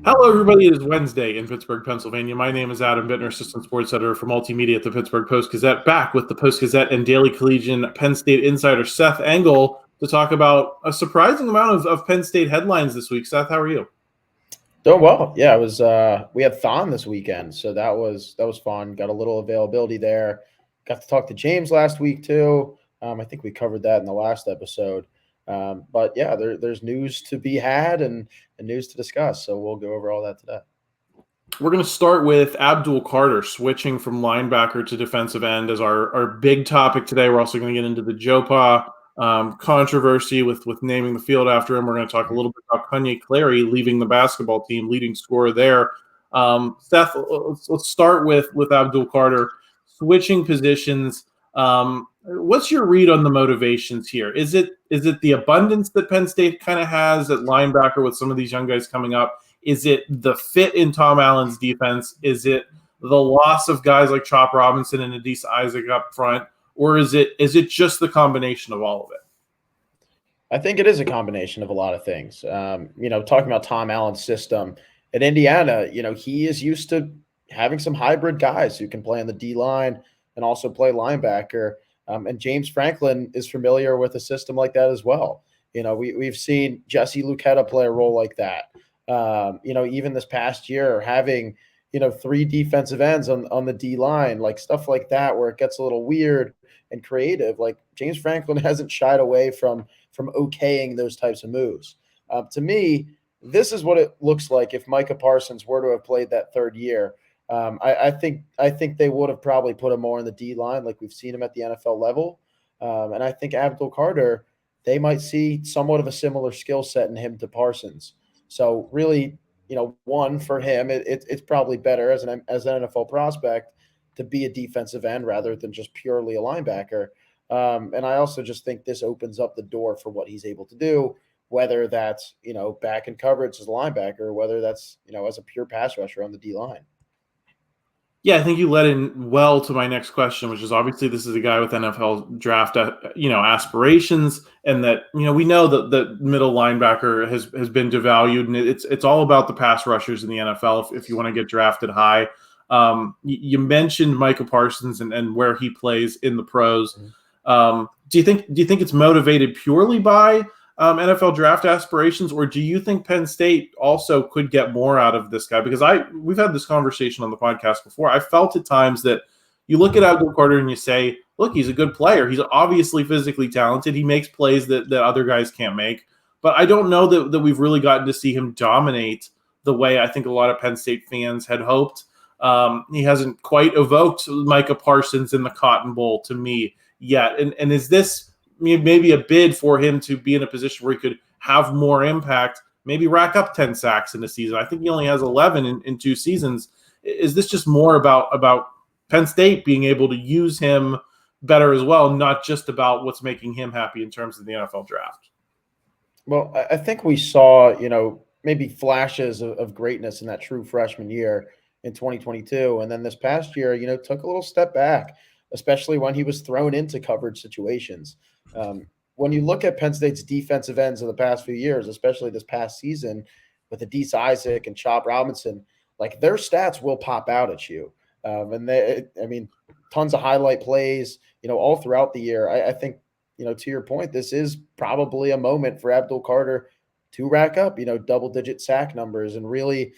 Hello, everybody. It is Wednesday in Pittsburgh, Pennsylvania. My name is Adam Bittner, assistant sports editor for multimedia at the Pittsburgh Post-Gazette, back with the Post-Gazette and Daily Collegian Penn State insider Seth Engle to talk about a surprising amount of Penn State headlines this week. Seth, how are you? Doing well. Yeah, it was we had Thon this weekend, so that was fun. Got a little availability there. Got to talk to James last week too. I think we covered that in the last episode. But yeah, there's news to be had and news to discuss. So we'll go over all that today. We're going to start with Abdul Carter switching from linebacker to defensive end as our big topic today. We're also going to get into the JoePa controversy with naming the field after him. We're going to talk a little bit about Kanye Clary leaving the basketball team, leading scorer there. Seth, let's start with Abdul Carter switching positions. What's your read on the motivations here? Is it the abundance that Penn State kind of has at linebacker with some of these young guys coming up? Is it the fit in Tom Allen's defense? Is it the loss of guys like Chop Robinson and Adisa Isaac up front? Or is it just the combination of all of it? I think it is a combination of a lot of things. Talking about Tom Allen's system at Indiana, he is used to having some hybrid guys who can play on the D line and also play linebacker. And James Franklin is familiar with a system like that as well. We've seen Jesse Luketa play a role like that. Even this past year, having three defensive ends on the D line, like stuff like that, where it gets a little weird and creative. Like James Franklin hasn't shied away from okaying those types of moves. To me, this is what it looks like if Micah Parsons were to have played that third year. I think they would have probably put him more in the D line, like we've seen him at the NFL level. And I think Abdul Carter, they might see somewhat of a similar skill set in him to Parsons. So really, one for him, it's probably better as an NFL prospect to be a defensive end rather than just purely a linebacker. And I also just think this opens up the door for what he's able to do, whether that's, back in coverage as a linebacker, or whether that's, as a pure pass rusher on the D line. Yeah, I think you led in well to my next question, which is obviously this is a guy with NFL draft, aspirations, and that we know that the middle linebacker has been devalued, and it's all about the pass rushers in the NFL if you want to get drafted high. You mentioned Micah Parsons and where he plays in the pros. Do you think it's motivated purely by NFL draft aspirations, or do you think Penn State also could get more out of this guy? Because we've had this conversation on the podcast before. I felt at times that you look at Abdul Carter and you say, look, he's a good player. He's obviously physically talented. He makes plays that other guys can't make. But I don't know that we've really gotten to see him dominate the way I think a lot of Penn State fans had hoped. He hasn't quite evoked Micah Parsons in the Cotton Bowl to me yet. And is this maybe a bid for him to be in a position where he could have more impact, maybe rack up 10 sacks in a season? I think he only has 11 in 2 seasons. Is this just more about Penn State being able to use him better as well, not just about what's making him happy in terms of the NFL draft? Well, I think we saw, maybe flashes of greatness in that true freshman year in 2022. And then this past year, took a little step back, especially when he was thrown into coverage situations. When you look at Penn State's defensive ends of the past few years, especially this past season with Adisa Isaac and Chop Robinson, like their stats will pop out at you. Tons of highlight plays, all throughout the year. I think, to your point, this is probably a moment for Abdul Carter to rack up, double-digit sack numbers and really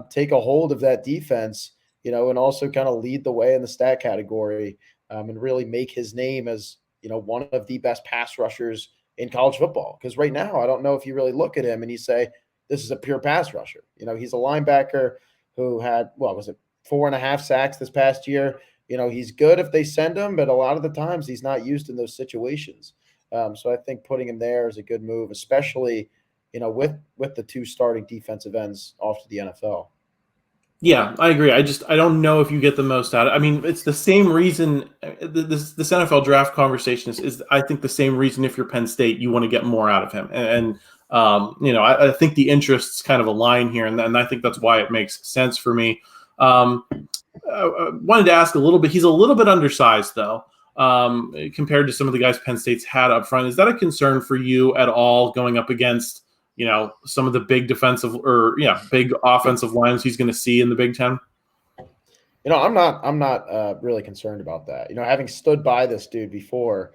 take a hold of that defense, and also kind of lead the way in the stat category and really make his name as, one of the best pass rushers in college football. Because right now, I don't know if you really look at him and you say, this is a pure pass rusher. He's a linebacker who had, 4.5 sacks this past year. He's good if they send him, but a lot of the times he's not used in those situations. So I think putting him there is a good move, especially, with the 2 starting defensive ends off to the NFL. Yeah, I agree. I don't know if you get the most out of it. I mean, it's the same reason this NFL draft conversation is I think the same reason if you're Penn State, you want to get more out of him. And I think the interests kind of align here, and I think that's why it makes sense for me. I wanted to ask a little bit. He's a little bit undersized, though, compared to some of the guys Penn State's had up front. Is that a concern for you at all going up against some of the big big offensive lines he's going to see in the Big Ten? I'm not really concerned about that. Having stood by this dude before,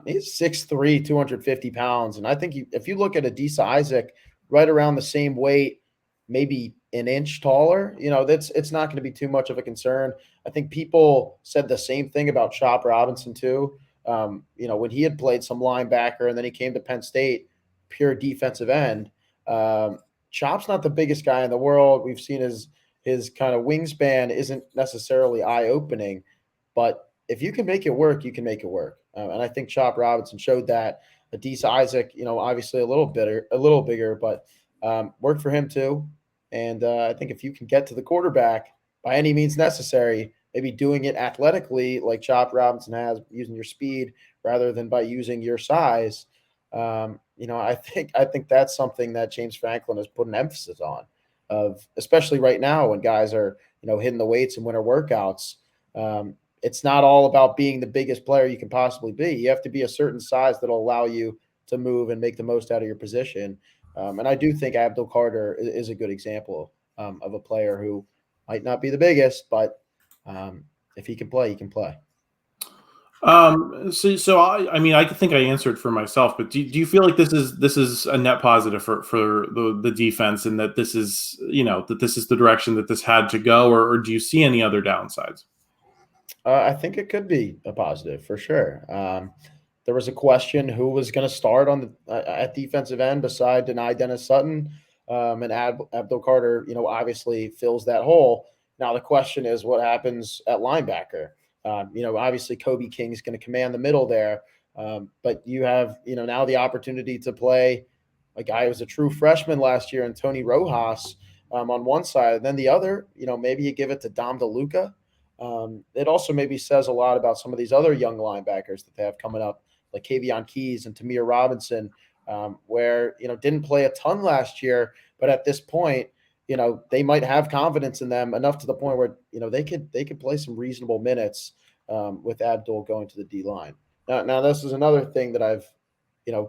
he's 6'3", 250 pounds. And I think if you look at Adisa Isaac, right around the same weight, maybe an inch taller, it's not going to be too much of a concern. I think people said the same thing about Chop Robinson too. When he had played some linebacker and then he came to Penn State, pure defensive end. Chop's not the biggest guy in the world. We've seen his kind of wingspan isn't necessarily eye-opening, but if you can make it work, you can make it work. And I think Chop Robinson showed that. Adisa Isaac, obviously a little bigger, but worked for him too. And I think if you can get to the quarterback by any means necessary, maybe doing it athletically like Chop Robinson has, using your speed rather than by using your size, I think that's something that James Franklin has put an emphasis on. Especially right now when guys are, hitting the weights and winter workouts. It's not all about being the biggest player you can possibly be. You have to be a certain size that'll allow you to move and make the most out of your position. And I do think Abdul Carter is a good example of a player who might not be the biggest, but if he can play, he can play. So I think I answered for myself, but do you feel like this is a net positive for the defense, and that this is the direction that this had to go, or do you see any other downsides? I think it could be a positive for sure. There was a question who was going to start on the at defensive end beside Dennis Sutton, and Abdul Carter. Obviously fills that hole. Now the question is, what happens at linebacker? Obviously Kobe King is going to command the middle there, but you have now the opportunity to play a guy who was a true freshman last year, and Tony Rojas on one side, and then the other. Maybe you give it to Dom DeLuca. It also maybe says a lot about some of these other young linebackers that they have coming up, like Kavion Keys and Tamir Robinson, where didn't play a ton last year, but at this point, they might have confidence in them enough to the point where they could play some reasonable minutes with Abdul going to the D line. Now this is another thing that I've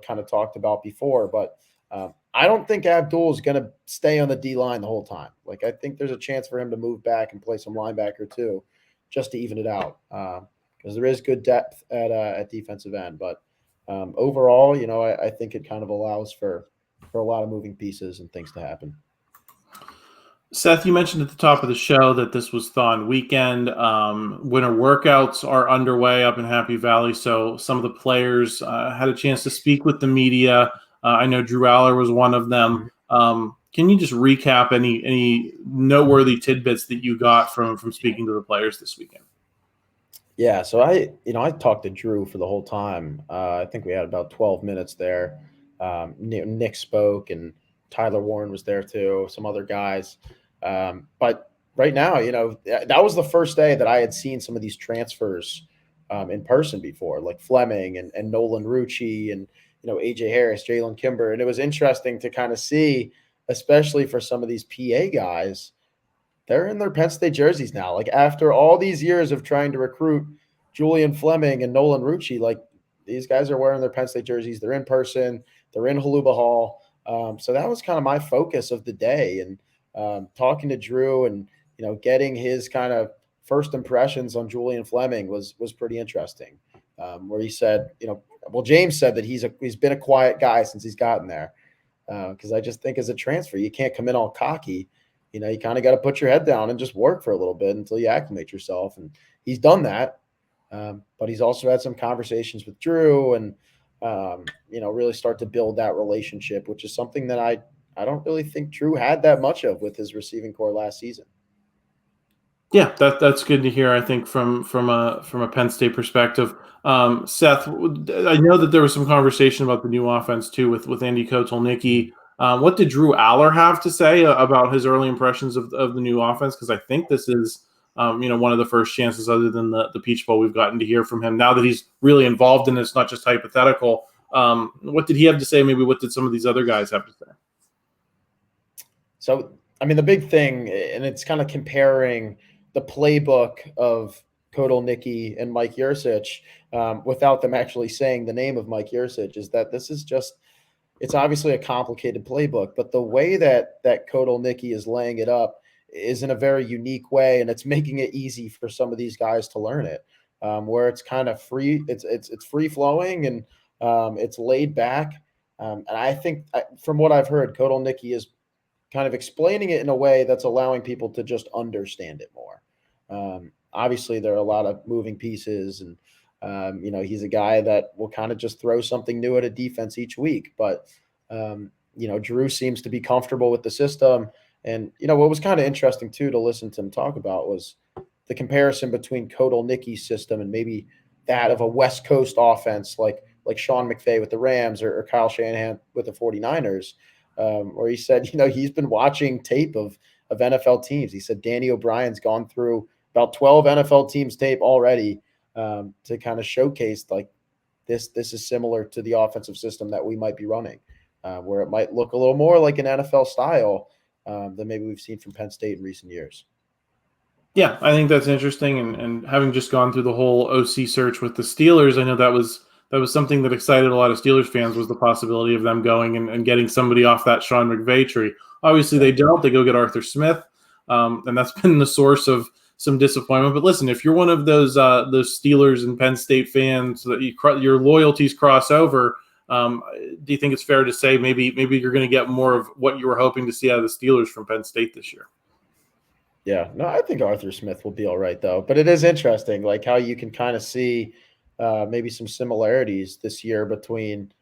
kind of talked about before, but I don't think Abdul is going to stay on the D line the whole time. Like, I think there's a chance for him to move back and play some linebacker too, just to even it out, because there is good depth at defensive end. But overall, I think it kind of allows for a lot of moving pieces and things to happen. Seth, you mentioned at the top of the show that this was Thon weekend. Winter workouts are underway up in Happy Valley, so some of the players had a chance to speak with the media. I know Drew Aller was one of them. Can you just recap any noteworthy tidbits that you got from speaking to the players this weekend? Yeah, so I talked to Drew for the whole time. I think we had about 12 minutes there. Nick spoke, and Tyler Warren was there too, some other guys. But right now, that was the first day that I had seen some of these transfers in person before, like Fleming and Nolan Rucci and AJ Harris, Jalen Kimber. And it was interesting to kind of see, especially for some of these PA guys, they're in their Penn State jerseys now. Like, after all these years of trying to recruit Julian Fleming and Nolan Rucci, like, these guys are wearing their Penn State jerseys. They're in person. They're in Haluba Hall. So that was kind of my focus of the day. And talking to Drew and, getting his kind of first impressions on Julian Fleming was pretty interesting. Where he said, James said that he's been a quiet guy since he's gotten there. Because I just think as a transfer, you can't come in all cocky. You kind of got to put your head down and just work for a little bit until you acclimate yourself. And he's done that. But he's also had some conversations with Drew and, really start to build that relationship, which is something that I don't really think Drew had that much of with his receiving core last season. Yeah, that's good to hear. I think from a Penn State perspective, Seth, I know that there was some conversation about the new offense too with Andy Kotelnicki. What did Drew Aller have to say about his early impressions of the new offense? Because I think this is one of the first chances, other than the Peach Bowl, we've gotten to hear from him now that he's really involved in it. It's not just hypothetical. What did he have to say? Maybe what did some of these other guys have to say? So, the big thing, and it's kind of comparing the playbook of Kotelnicki and Mike Yurcich without them actually saying the name of Mike Yurcich, is that this is just it's obviously a complicated playbook, but the way that Kotelnicki is laying it up is in a very unique way, and it's making it easy for some of these guys to learn it, where it's kind of free. It's free flowing and it's laid back. And I think from what I've heard, Kotelnicki is kind of explaining it in a way that's allowing people to just understand it more. Obviously, there are a lot of moving pieces, and he's a guy that will kind of just throw something new at a defense each week. But Drew seems to be comfortable with the system. And what was kind of interesting too to listen to him talk about was the comparison between Kotelnicki's system and maybe that of a West Coast offense like Sean McVay with the Rams or Kyle Shanahan with the 49ers, where he said, he's been watching tape of NFL teams. He said Danny O'Brien's gone through about 12 NFL teams tape already to kind of showcase like this is similar to the offensive system that we might be running, where it might look a little more like an NFL style than maybe we've seen from Penn State in recent years. Yeah, I think that's interesting. And having just gone through the whole OC search with the Steelers, I know that was something that excited a lot of Steelers fans, was the possibility of them going and getting somebody off that Sean McVay tree. Obviously, they don't. They go get Arthur Smith, and that's been the source of some disappointment. But listen, if you're one of those Steelers and Penn State fans that your loyalties cross over, do you think it's fair to say maybe you're going to get more of what you were hoping to see out of the Steelers from Penn State this year? Yeah, no, I think Arthur Smith will be all right, though. But it is interesting, like how you can kind of see maybe some similarities this year between,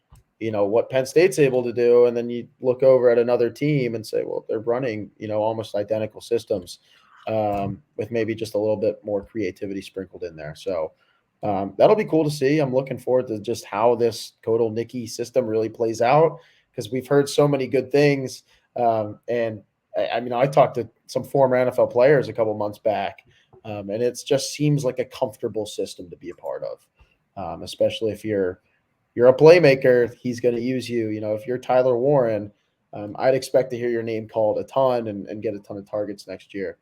what Penn State's able to do, and then you look over at another team and say, well, they're running, almost identical systems with maybe just a little bit more creativity sprinkled in there. So that'll be cool to see. I'm looking forward to just how this Kotelnicki system really plays out, because we've heard so many good things. And I talked to some former NFL players a couple months back, and it just seems like a comfortable system to be a part of, especially if you're a playmaker. He's going to use you. If you're Tyler Warren, I'd expect to hear your name called a ton and get a ton of targets next year.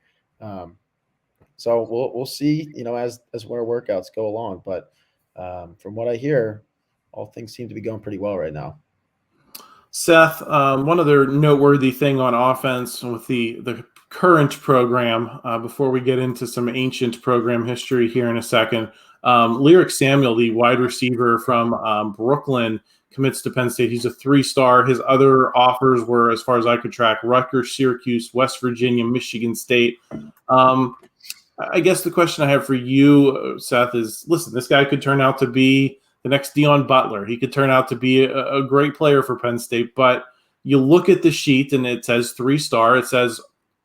So we'll see, as winter workouts go along. But from what I hear, all things seem to be going pretty well right now. Seth, one other noteworthy thing on offense with the current program, before we get into some ancient program history here in a second, Lyric Samuel, the wide receiver from Brooklyn, commits to Penn State. He's a 3-star. His other offers were, as far as I could track, Rutgers, Syracuse, West Virginia, Michigan State. I guess the question I have for you, Seth, is, listen, this guy could turn out to be the next Deion Butler. He could turn out to be a great player for Penn State, but you look at the sheet and it says 3-star. It says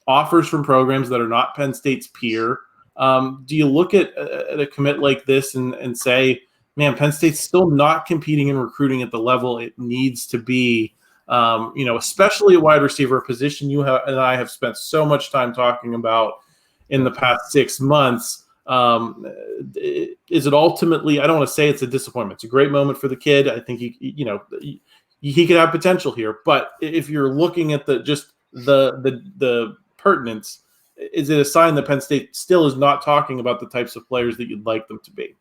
offers from programs that are not Penn State's peer. Do you look at a commit like this and say, man, Penn State's still not competing and recruiting at the level it needs to be, especially a wide receiver position you and I have spent so much time talking about in the past 6 months? Is it ultimately, I don't want to say it's a disappointment. It's a great moment for the kid. I think he could have potential here, but if you're looking at the pertinence, is it a sign that Penn State still is not talking about the types of players that you'd like them to be?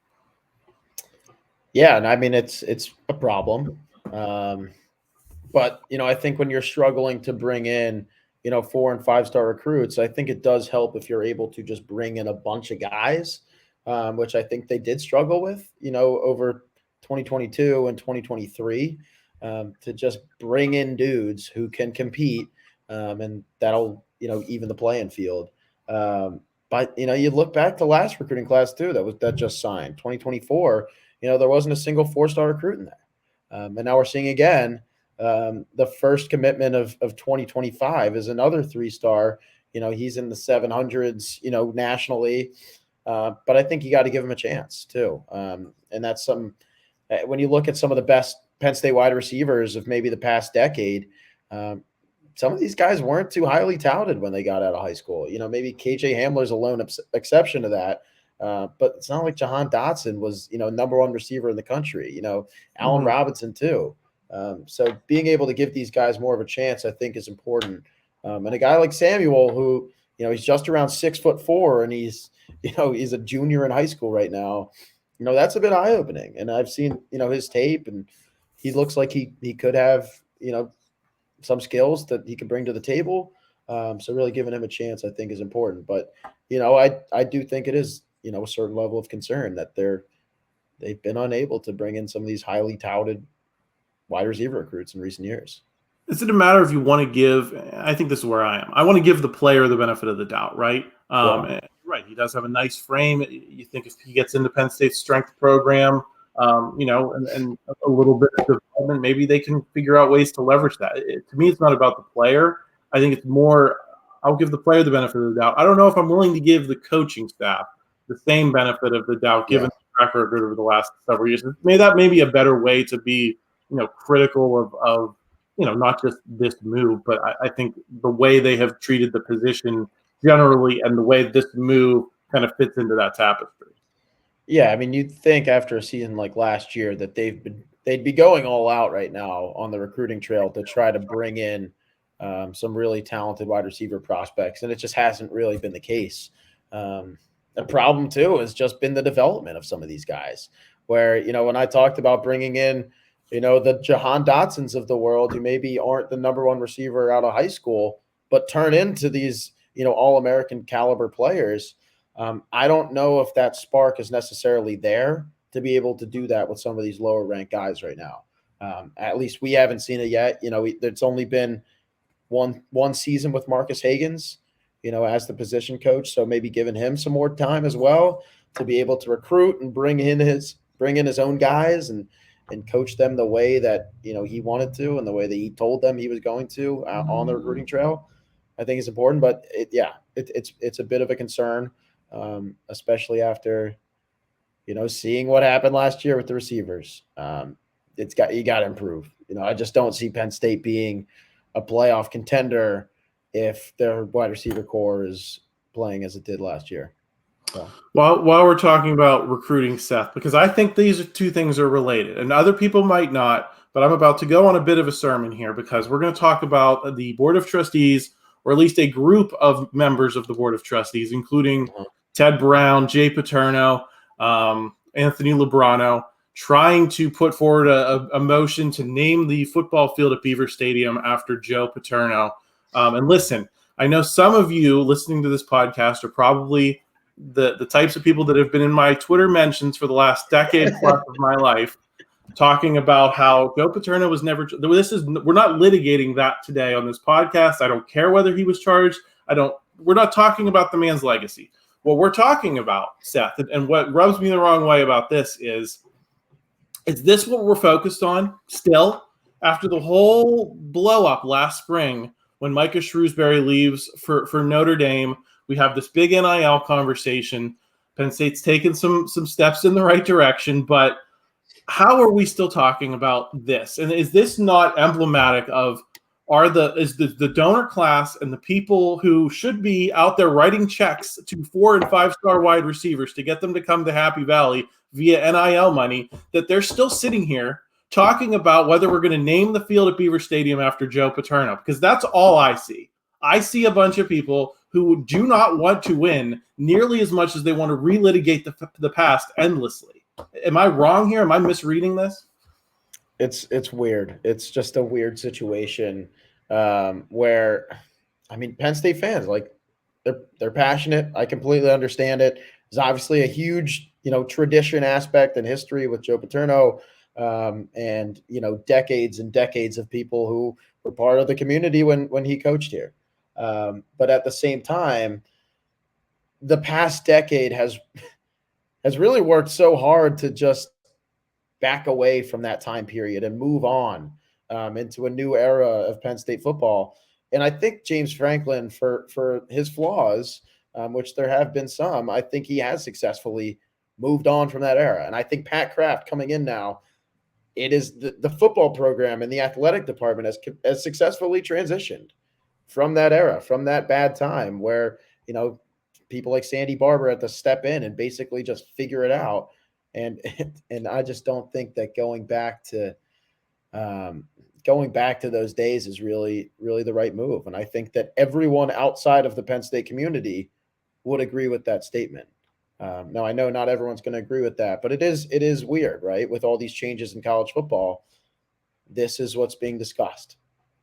Yeah. And I mean, it's a problem. But I think when you're struggling to bring in, 4- and 5-star recruits, I think it does help if you're able to just bring in a bunch of guys, which I think they did struggle with, over 2022 and 2023, to just bring in dudes who can compete, and that'll, even the playing field. But, you look back to last recruiting class too, that just signed 2024, there wasn't a single 4-star recruit in there. And now we're seeing again, the first commitment of 2025 is another 3-star. He's in the 700s, nationally. But I think you got to give him a chance too. And that's when you look at some of the best Penn State wide receivers of maybe the past decade, some of these guys weren't too highly touted when they got out of high school. Maybe KJ Hamler's a lone exception to that. But it's not like Jahan Dotson was, number 1 receiver in the country, Allen Robinson too. So being able to give these guys more of a chance, I think, is important. And a guy like Samuel, who, he's just around 6'4", and he's a junior in high school right now, that's a bit eye-opening. And I've seen, his tape, and he looks like he could have, some skills that he can bring to the table. So really giving him a chance, I think, is important. But, I do think it is, a certain level of concern that they've been unable to bring in some of these highly touted wide receiver recruits in recent years. Is it a matter if you want to give? I think this is where I am. I want to give the player the benefit of the doubt, right? Right. He does have a nice frame. You think if he gets into Penn State's strength program, and a little bit of development, maybe they can figure out ways to leverage that. To me, it's not about the player. I think it's more, I'll give the player the benefit of the doubt. I don't know if I'm willing to give the coaching staff the same benefit of the doubt, given the track record over the last several years. Maybe that may be a better way to be, critical of not just this move, but I think the way they have treated the position generally and the way this move kind of fits into that tapestry. Yeah, I mean, you'd think after a season like last year that they'd be going all out right now on the recruiting trail to try to bring in some really talented wide receiver prospects, and it just hasn't really been the case. The problem too has just been the development of some of these guys. Where when I talked about bringing in the Jahan Dotsons of the world, who maybe aren't the number one receiver out of high school, but turn into these All-American caliber players. I don't know if that spark is necessarily there to be able to do that with some of these lower ranked guys right now. At least we haven't seen it yet. It's only been one season with Marcus Hagans, as the position coach. So maybe giving him some more time as well to be able to recruit and bring in his own guys and coach them the way that, he wanted to and the way that he told them he was going to on the recruiting trail, I think is important. But it's a bit of a concern. Especially after, seeing what happened last year with the receivers. You got to improve. I just don't see Penn State being a playoff contender if their wide receiver core is playing as it did last year. So. While we're talking about recruiting, Seth, because I think these two things are related, and other people might not, but I'm about to go on a bit of a sermon here because we're going to talk about the Board of Trustees, or at least a group of members of the Board of Trustees, including Ted Brown, Joe Paterno, Anthony Lebrano, trying to put forward a motion to name the football field at Beaver Stadium after Joe Paterno. And listen, I know some of you listening to this podcast are probably the types of people that have been in my Twitter mentions for the last decade plus of my life, talking about how Joe Paterno was never. We're not litigating that today on this podcast. I don't care whether he was charged. We're not talking about the man's legacy. What we're talking about, Seth, and what rubs me the wrong way about this is this what we're focused on still after the whole blow up last spring when Micah Shrewsbury leaves for Notre Dame? We have this big NIL conversation. Penn State's taken some steps in the right direction, but how are we still talking about this? And is this not emblematic of the donor class and the people who should be out there writing checks to 4- and 5-star wide receivers to get them to come to Happy Valley via NIL money, that they're still sitting here talking about whether we're going to name the field at Beaver Stadium after Joe Paterno? Because that's all I see. I see a bunch of people who do not want to win nearly as much as they want to relitigate the past endlessly. Am I wrong here? Am I misreading this? It's weird. It's just a weird situation where, I mean, Penn State fans, like, they're passionate. I completely understand it. There's obviously a huge, tradition aspect and history with Joe Paterno, and decades and decades of people who were part of the community when he coached here. But at the same time, the past decade has really worked so hard to just back away from that time period and move on into a new era of Penn State football. And I think James Franklin, for his flaws, which there have been some, I think he has successfully moved on from that era. And I think Pat Kraft coming in now, it is the football program and the athletic department has successfully transitioned from that era, from that bad time where, people like Sandy Barber had to step in and basically just figure it out. And I just don't think that going back to those days is really, really the right move. And I think that everyone outside of the Penn State community would agree with that statement. Now, I know not everyone's going to agree with that, but it is weird, right? With all these changes in college football, this is what's being discussed.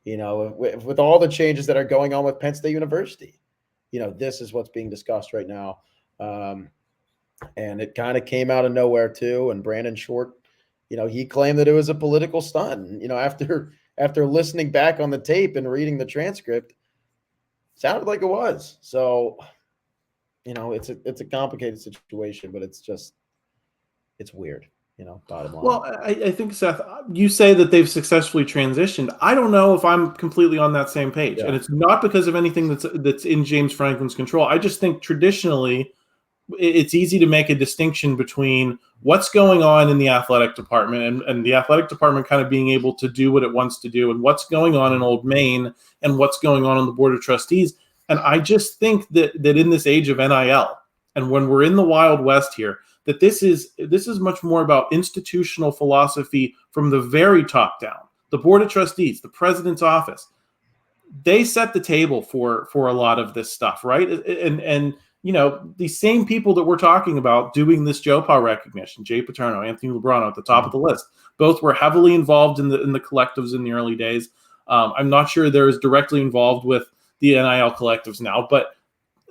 With all the changes that are going on with Penn State University, this is what's being discussed right now. And it kind of came out of nowhere too. And Brandon Short, he claimed that it was a political stunt. After listening back on the tape and reading the transcript, sounded like it was. So, it's a complicated situation, but it's weird. Bottom line. Well, I think, Seth, you say that they've successfully transitioned. I don't know if I'm completely on that same page. Yeah. And it's not because of anything that's in James Franklin's control. I just think traditionally it's easy to make a distinction between what's going on in the athletic department and the athletic department kind of being able to do what it wants to do, and what's going on in Old Main and what's going on the Board of Trustees. And I just think that in this age of NIL, and when we're in the Wild West here, that this is much more about institutional philosophy from the very top down. The Board of Trustees, the president's office, they set the table for a lot of this stuff, right? And these same people that we're talking about doing this JoePa recognition, Joe Paterno, Anthony Lubrano at the top of the list, both were heavily involved in the collectives in the early days. I'm not sure they're as directly involved with the NIL collectives now, but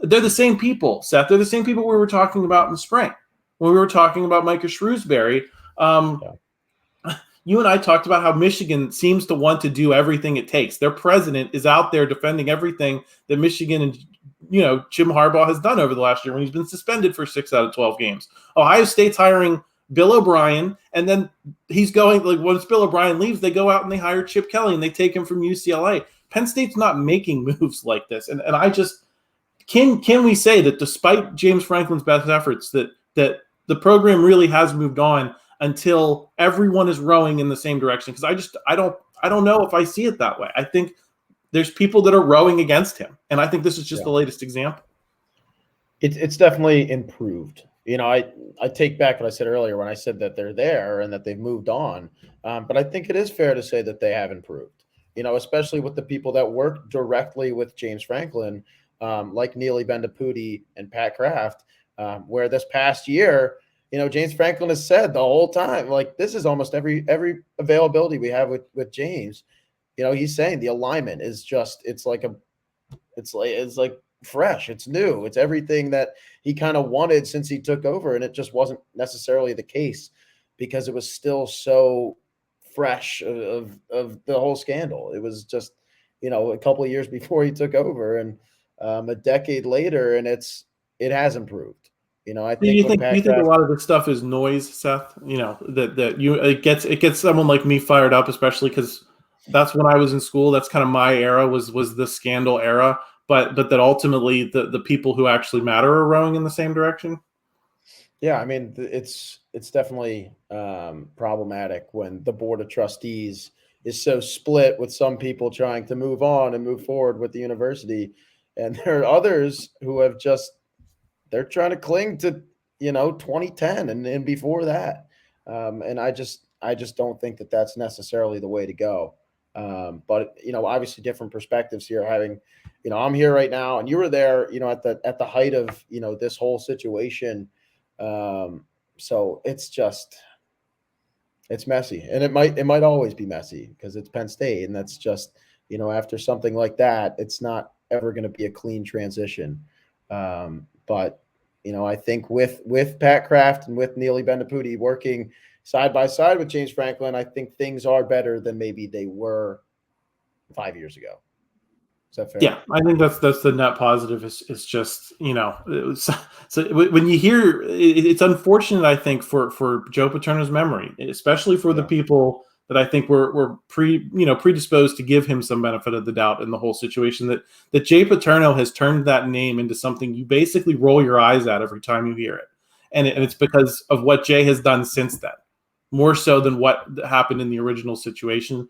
they're the same people, Seth. They're the same people we were talking about in the spring when we were talking about Micah Shrewsbury. You and I talked about how Michigan seems to want to do everything it takes. Their president is out there defending everything that Michigan and Jim Harbaugh has done over the last year when he's been suspended for 6 out of 12 games. Ohio State's hiring Bill O'Brien, and then he's going, like, once Bill O'Brien leaves, they go out and they hire Chip Kelly and they take him from UCLA. Penn State's not making moves like this. And I just can we say that despite James Franklin's best efforts that the program really has moved on until everyone is rowing in the same direction? Because I don't know if I see it that way. I think there's people that are rowing against him, and I think this is just the latest example. It's definitely improved. I take back what I said earlier when I said that they're there and that they've moved on. But I think it is fair to say that they have improved. Especially with the people that work directly with James Franklin, like Neely Bendapudi and Pat Kraft, where this past year, James Franklin has said the whole time, like, this is almost every availability we have with James. He's saying the alignment is just, it's like fresh. It's new. It's everything that he kind of wanted since he took over. And it just wasn't necessarily the case because it was still so fresh of the whole scandal. It was just, a couple of years before he took over and a decade later, and it has improved. I think you think a lot of this stuff is noise, Seth? It gets someone like me fired up, especially because that's when I was in school. That's kind of my era was the scandal era. But that ultimately the people who actually matter are rowing in the same direction. Yeah, I mean, it's definitely problematic when the Board of Trustees is so split, with some people trying to move on and move forward with the university, and there are others who have they're trying to cling to 2010 and before that, and I just don't think that that's necessarily the way to go. But obviously different perspectives here. Having I'm here right now, and you were there at the height of this whole situation. So it's messy, and it might always be messy because it's Penn State, and that's just after something like that, it's not ever going to be a clean transition. But I think with Pat Kraft and with Neely Bendapudi working side by side with James Franklin, I think things are better than maybe they were 5 years ago. Is that fair? Yeah, I think that's the net positive. It's just so when you hear it's unfortunate, I think, for Joe Paterno's memory, especially for the people that I think were predisposed to give him some benefit of the doubt in the whole situation, that Joe Paterno has turned that name into something you basically roll your eyes at every time you hear it, and it's because of what Jay has done since then, more so than what happened in the original situation.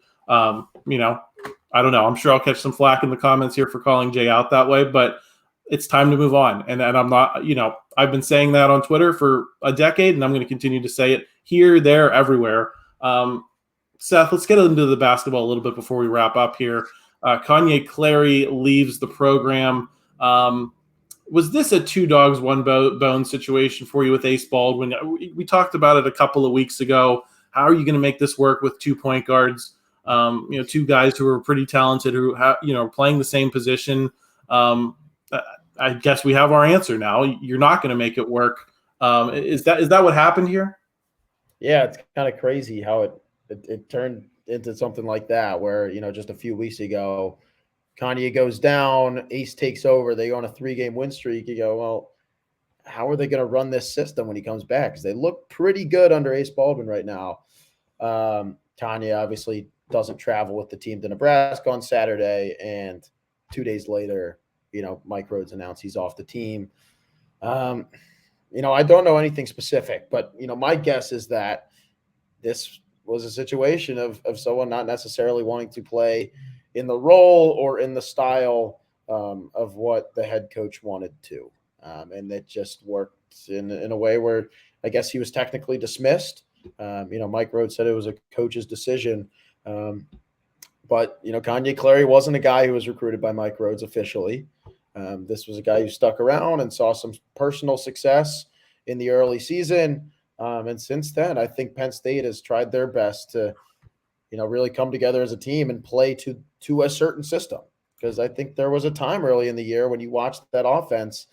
I don't know. I'm sure I'll catch some flack in the comments here for calling Jay out that way, but it's time to move on. And I'm not, I've been saying that on Twitter for a decade, and I'm going to continue to say it here, there, everywhere. Seth, let's get into the basketball a little bit before we wrap up here. Kanye Clary leaves the program. Was this a two dogs, one bone situation for you with Ace Baldwin? We talked about it a couple of weeks ago. How are you going to make this work with 2 point guards? Two guys who are pretty talented who have, playing the same position. I guess we have our answer now. You're not going to make it work. Is that what happened here? Yeah, it's kind of crazy how it turned into something like that, where, just a few weeks ago, Kanye goes down, Ace takes over, they go on a 3-game win streak. You go, well, how are they going to run this system when he comes back? Because they look pretty good under Ace Baldwin right now. Kanye obviously doesn't travel with the team to Nebraska on Saturday, and 2 days later, Mike Rhoades announced he's off the team. I don't know anything specific, but my guess is that this was a situation of someone not necessarily wanting to play in the role or in the style of what the head coach wanted to. And it just worked in a way where I guess he was technically dismissed. Mike Rhoades said it was a coach's decision. But Kanye Clary wasn't a guy who was recruited by Mike Rhoades officially. This was a guy who stuck around and saw some personal success in the early season. And since then, I think Penn State has tried their best to, really come together as a team and play to a certain system. Because I think there was a time early in the year when you watched that offense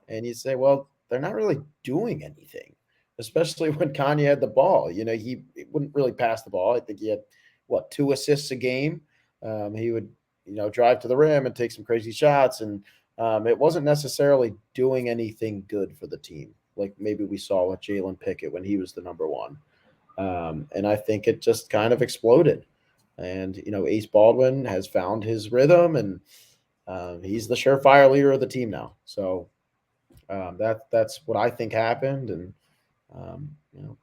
and you say, well, they're not really doing anything, especially when Kanye had the ball. He wouldn't really pass the ball. I think he had, 2 assists a game. He would, drive to the rim and take some crazy shots. And it wasn't necessarily doing anything good for the team, like maybe we saw with Jalen Pickett when he was the number one. And I think it just kind of exploded. And, Ace Baldwin has found his rhythm, and he's the surefire leader of the team now. So that's what I think happened. And,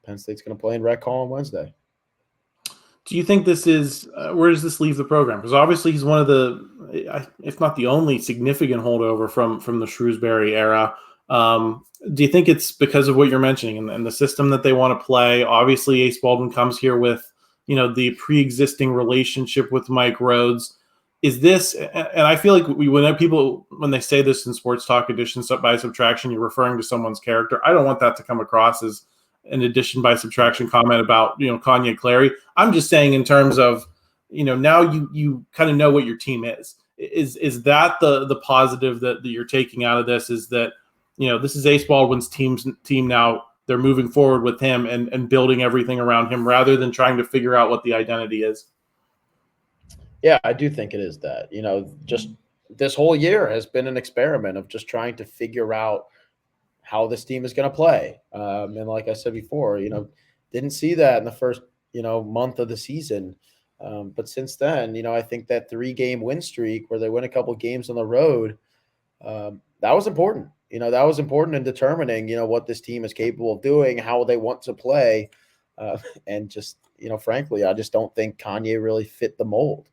Penn State's going to play in Rec Hall on Wednesday. Do you think this is where does this leave the program? Because obviously he's one of the, if not the only, significant holdover from the Shrewsbury era. Do you think it's because of what you're mentioning and the system that they want to play? Obviously, Ace Baldwin comes here with the pre-existing relationship with Mike Rhoades. Is this, and I feel like when they say this in sports talk, addition by subtraction, you're referring to someone's character. I don't want that to come across as an addition by subtraction comment about Kanye Clary. I'm just saying in terms of now you kind of know what your team is. Is that the positive that you're taking out of this? Is that this is Ace Baldwin's team now. They're moving forward with him and building everything around him rather than trying to figure out what the identity is. Yeah, I do think it is that. Just this whole year has been an experiment of just trying to figure out how this team is going to play. And like I said before, didn't see that in the first, month of the season. But since then, I think that 3-game win streak where they win a couple games on the road, that was important. That was important in determining, what this team is capable of doing, how they want to play. And just, frankly, I just don't think Kanye really fit the mold.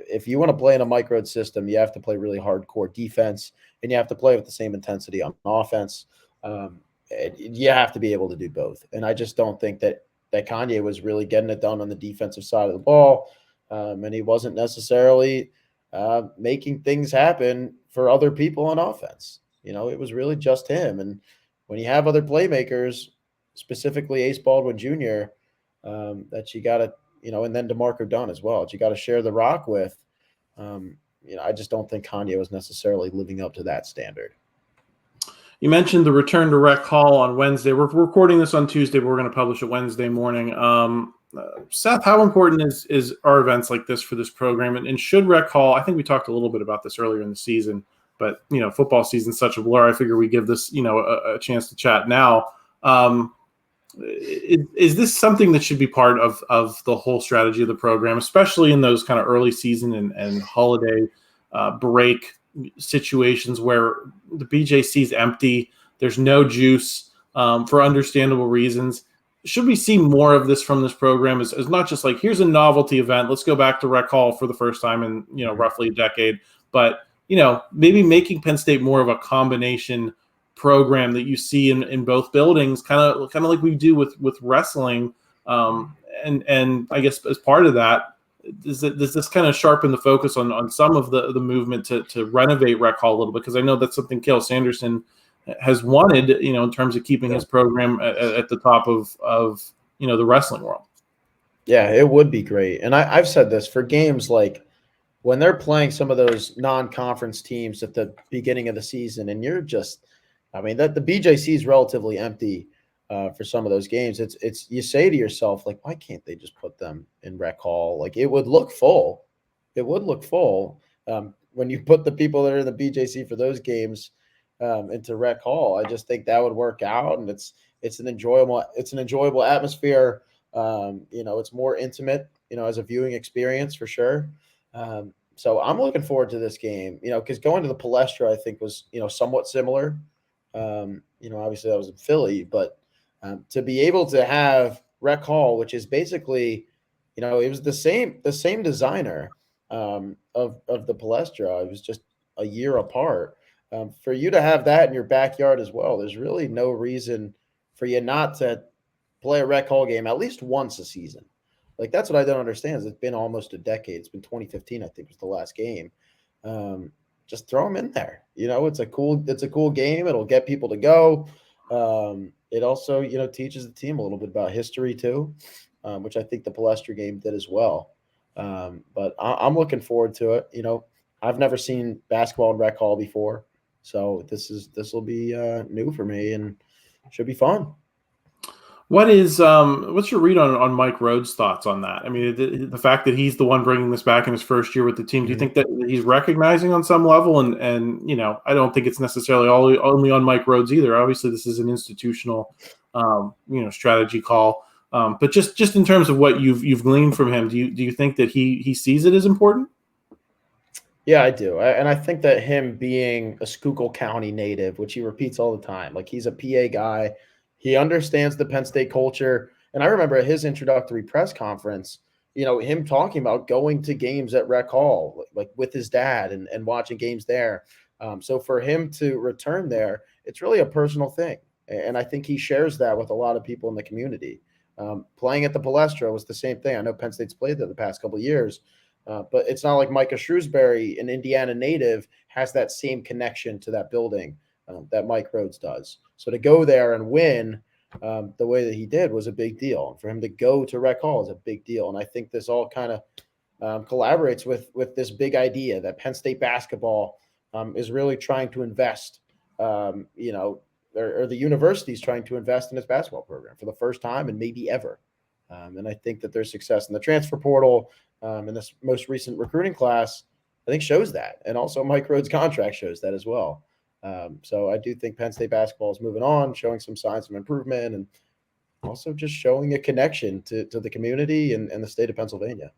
If you want to play in a Mike Rhoades system, you have to play really hardcore defense, and you have to play with the same intensity on offense. You have to be able to do both. And I just don't think that Kanye was really getting it done on the defensive side of the ball. And he wasn't necessarily making things happen for other people on offense. It was really just him. And when you have other playmakers, specifically Ace Baldwin Jr., that you got to, and then DeMarco Dunn as well, that you got to share the rock with, I just don't think Kanye was necessarily living up to that standard. You mentioned the return to Rec Hall on Wednesday. We're recording this on Tuesday, but we're going to publish it Wednesday morning. Seth, how important is our events like this for this program? And should Rec Hall, I think we talked a little bit about this earlier in the season, but, football season's such a blur. I figure we give this, a chance to chat now. Is this something that should be part of the whole strategy of the program, especially in those kind of early season and holiday break situations where the BJC is empty, there's no juice for understandable reasons? Should we see more of this from this program as not just like, here's a novelty event, let's go back to Rec Hall for the first time in roughly a decade, but maybe making Penn State more of a combination program that you see in both buildings, kind of like we do with wrestling, and I guess as part of that, does this kind of sharpen the focus on some of the movement to renovate Rec Hall a little bit? Because I know that's something Cale Sanderson has wanted, in terms of keeping his program at the top of the wrestling world. Yeah, it would be great. And I've said this for games like when they're playing some of those non-conference teams at the beginning of the season, and you're just, I mean, that the BJC is relatively empty for some of those games. It's you say to yourself, like, why can't they just put them in Rec Hall? Like, it would look full. It would look full when you put the people that are in the BJC for those games into Rec Hall. I just think that would work out, and it's an enjoyable atmosphere. It's more intimate, as a viewing experience for sure. So I'm looking forward to this game, because going to the Palestra, I think was, somewhat similar. Obviously that was in Philly, but to be able to have Rec Hall, which is basically, it was the same designer of the Palestra. It was just a year apart. For you to have that in your backyard as well, there's really no reason for you not to play a Rec Hall game at least once a season. Like, that's what I don't understand. Is it's been almost a decade. It's been 2015, I think, was the last game. Just throw them in there. It's a cool game. It'll get people to go. It also, teaches the team a little bit about history too, which I think the Palestra game did as well. But I'm looking forward to it. I've never seen basketball in Rec Hall before, so this will be new for me and should be fun. What's your read on Mike Rhoades' thoughts on that? I mean, the fact that he's the one bringing this back in his first year with the team, do you think that he's recognizing on some level? And I don't think it's necessarily only on Mike Rhoades either. Obviously, this is an institutional, strategy call. But just in terms of what you've gleaned from him, do you think that he sees it as important? Yeah, I do. And I think that him being a Schuylkill County native, which he repeats all the time, like he's a PA guy. He understands the Penn State culture. And I remember at his introductory press conference, him talking about going to games at Rec Hall, like with his dad and watching games there. So for him to return there, it's really a personal thing. And I think he shares that with a lot of people in the community. Playing at the Palestra was the same thing. I know Penn State's played there the past couple of years, but it's not like Micah Shrewsbury, an Indiana native, has that same connection to that building that Mike Rhoades does. So to go there and win the way that he did was a big deal. And for him to go to Rec Hall is a big deal. And I think this all kind of collaborates with this big idea that Penn State basketball is really trying to invest, or the university is trying to invest in its basketball program for the first time and maybe ever. And I think that their success in the transfer portal and this most recent recruiting class, I think, shows that. And also Mike Rhoades' contract shows that as well. So I do think Penn State basketball is moving on, showing some signs of improvement, and also just showing a connection to the community and the state of Pennsylvania.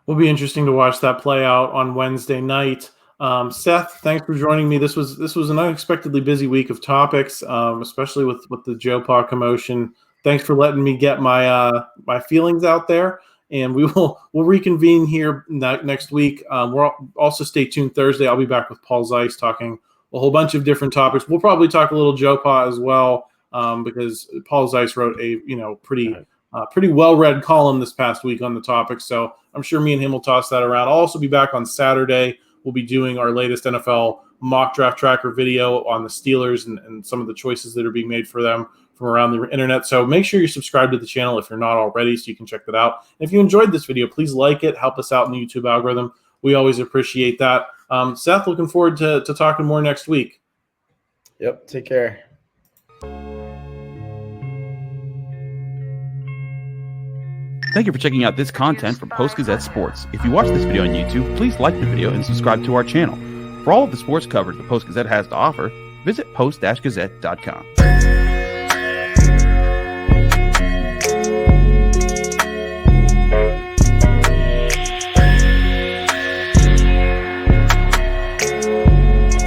Will be interesting to watch that play out on Wednesday night. Seth, thanks for joining me. This was an unexpectedly busy week of topics, especially with the JoePa commotion. Thanks for letting me get my feelings out there, and we'll reconvene here next week. We'll also stay tuned Thursday. I'll be back with Paul Zeiss talking a whole bunch of different topics. We'll probably talk a little JoePa as well, because Paul Zeiss wrote a pretty well-read column this past week on the topic. So I'm sure me and him will toss that around. I'll also be back on Saturday. We'll be doing our latest NFL mock draft tracker video on the Steelers and some of the choices that are being made for them from around the internet. So make sure you subscribe to the channel if you're not already, so you can check that out. And if you enjoyed this video, please like it. Help us out in the YouTube algorithm. We always appreciate that. Seth, looking forward to talking more next week. Yep. Take care. Thank you for checking out this content from Post-Gazette Sports. If you watch this video on YouTube, please like the video and subscribe to our channel. For all of the sports coverage the Post-Gazette has to offer, visit post-gazette.com.